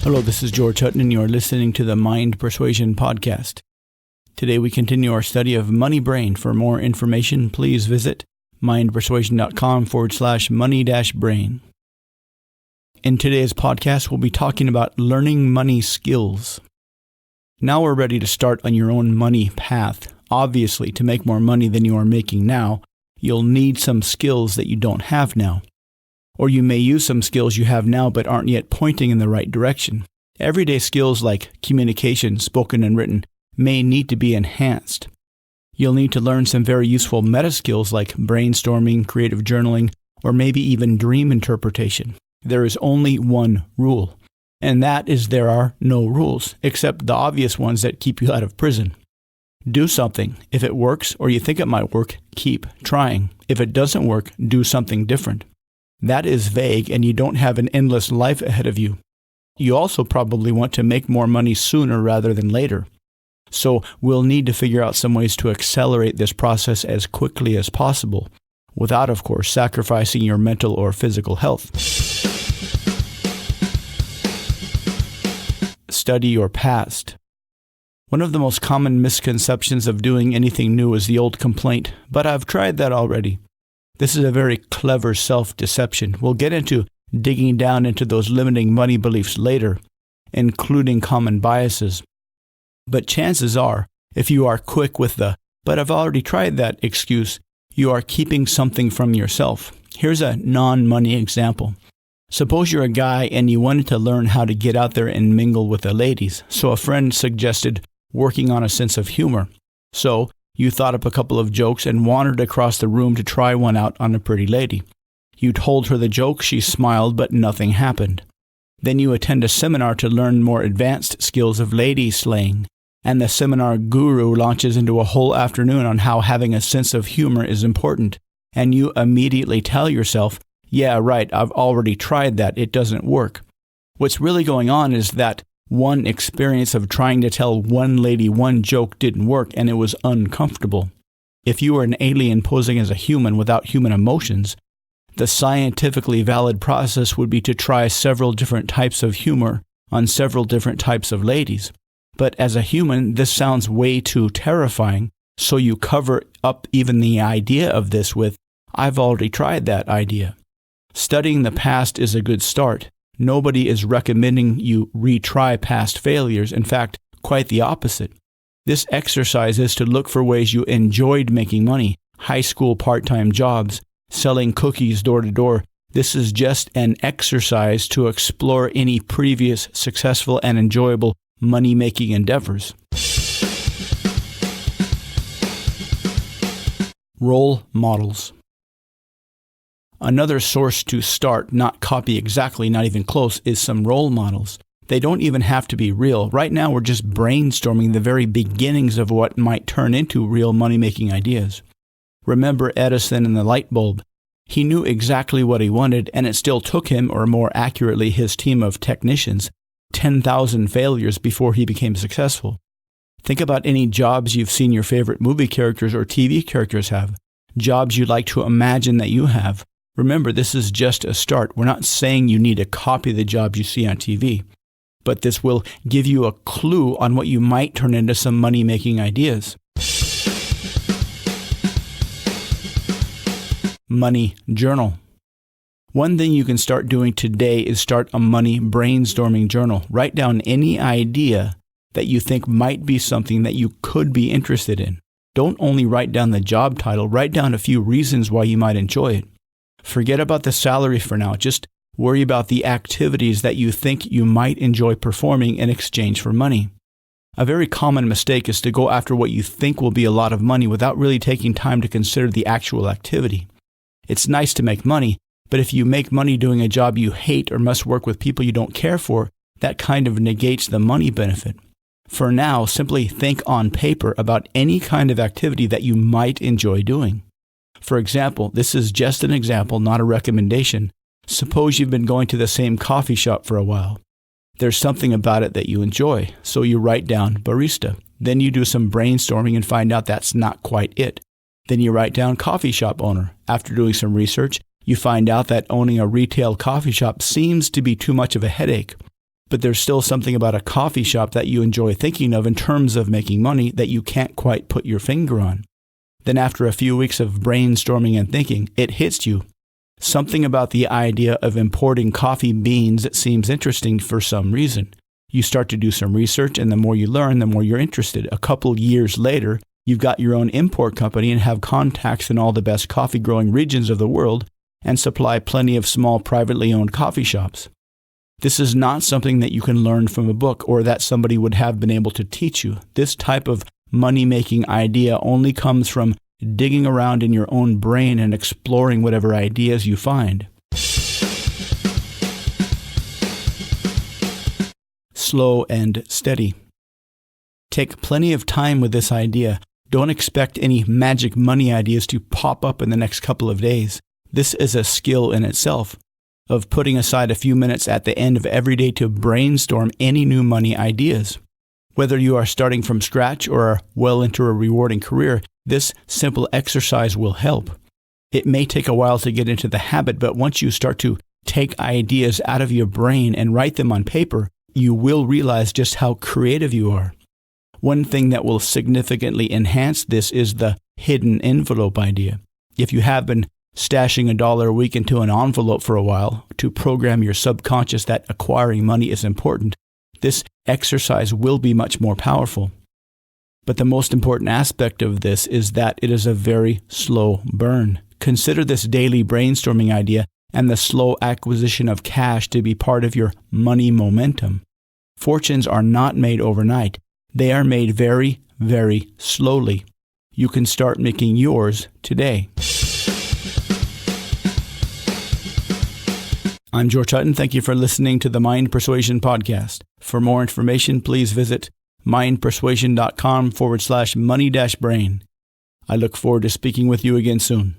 Hello, this is George Hutton, and you are listening to the Mind Persuasion Podcast. Today we continue our study of Money Brain. For more information, please visit mindpersuasion.com/money-brain. In today's podcast, we'll be talking about learning money skills. Now we're ready to start on your own money path. Obviously, to make more money than you are making now, you'll need some skills that you don't have now. Or you may use some skills you have now but aren't yet pointing in the right direction. Everyday skills like communication, spoken and written, may need to be enhanced. You'll need to learn some very useful meta skills like brainstorming, creative journaling, or maybe even dream interpretation. There is only one rule, and that is there are no rules, except the obvious ones that keep you out of prison. Do something. If it works or you think it might work, keep trying. If it doesn't work, do something different. That is vague, and you don't have an endless life ahead of you. You also probably want to make more money sooner rather than later. So we'll need to figure out some ways to accelerate this process as quickly as possible, without, of course, sacrificing your mental or physical health. Study your past. One of the most common misconceptions of doing anything new is the old complaint, but I've tried that already. This is a very clever self-deception. We'll get into digging down into those limiting money beliefs later, including common biases. But chances are, if you are quick with the, "but I've already tried that" excuse, you are keeping something from yourself. Here's a non-money example. Suppose you're a guy and you wanted to learn how to get out there and mingle with the ladies, so a friend suggested working on a sense of humor. So you thought up a couple of jokes and wandered across the room to try one out on a pretty lady. You told her the joke, she smiled, but nothing happened. Then you attend a seminar to learn more advanced skills of lady slaying, and the seminar guru launches into a whole afternoon on how having a sense of humor is important, and you immediately tell yourself, "Yeah, right, I've already tried that, it doesn't work." What's really going on is that one experience of trying to tell one lady one joke didn't work, and it was uncomfortable. If you were an alien posing as a human without human emotions, the scientifically valid process would be to try several different types of humor on several different types of ladies. But as a human, this sounds way too terrifying, so you cover up even the idea of this with, "I've already tried that idea." Studying the past is a good start. Nobody is recommending you retry past failures. In fact, quite the opposite. This exercise is to look for ways you enjoyed making money, high school part-time jobs, selling cookies door to door. This is just an exercise to explore any previous successful and enjoyable money-making endeavors. Role models. Another source to start, not copy exactly, not even close, is some role models. They don't even have to be real. Right now, we're just brainstorming the very beginnings of what might turn into real money-making ideas. Remember Edison and the light bulb. He knew exactly what he wanted, and it still took him, or more accurately, his team of technicians, 10,000 failures before he became successful. Think about any jobs you've seen your favorite movie characters or TV characters have. Jobs you'd like to imagine that you have. Remember, this is just a start. We're not saying you need to copy the jobs you see on TV, but this will give you a clue on what you might turn into some money-making ideas. Money journal. One thing you can start doing today is start a money brainstorming journal. Write down any idea that you think might be something that you could be interested in. Don't only write down the job title, write down a few reasons why you might enjoy it. Forget about the salary for now. Just worry about the activities that you think you might enjoy performing in exchange for money. A very common mistake is to go after what you think will be a lot of money without really taking time to consider the actual activity. It's nice to make money, but if you make money doing a job you hate or must work with people you don't care for, that kind of negates the money benefit. For now, simply think on paper about any kind of activity that you might enjoy doing. For example, this is just an example, not a recommendation. Suppose you've been going to the same coffee shop for a while. There's something about it that you enjoy, so you write down barista. Then you do some brainstorming and find out that's not quite it. Then you write down coffee shop owner. After doing some research, you find out that owning a retail coffee shop seems to be too much of a headache. but there's still something about a coffee shop that you enjoy thinking of in terms of making money that you can't quite put your finger on. Then after a few weeks of brainstorming and thinking, it hits you. Something about the idea of importing coffee beans seems interesting for some reason. You start to do some research, and the more you learn, the more you're interested. A couple years later, you've got your own import company and have contacts in all the best coffee-growing regions of the world and supply plenty of small privately owned coffee shops. This is not something that you can learn from a book or that somebody would have been able to teach you. This type of money-making idea only comes from digging around in your own brain and exploring whatever ideas you find. Slow and steady. Take plenty of time with this idea. Don't expect any magic money ideas to pop up in the next couple of days. This is a skill in itself, of putting aside a few minutes at the end of every day to brainstorm any new money ideas. Whether you are starting from scratch or are well into a rewarding career, this simple exercise will help. It may take a while to get into the habit, but once you start to take ideas out of your brain and write them on paper, you will realize just how creative you are. One thing that will significantly enhance this is the hidden envelope idea. If you have been stashing $1 a week into an envelope for a while to program your subconscious that acquiring money is important, this exercise will be much more powerful. But the most important aspect of this is that it is a very slow burn. Consider this daily brainstorming idea and the slow acquisition of cash to be part of your money momentum. Fortunes are not made overnight. They are made very, very slowly. You can start making yours today. I'm George Hutton. Thank you for listening to the Mind Persuasion Podcast. For more information, please visit mindpersuasion.com/money-brain. I look forward to speaking with you again soon.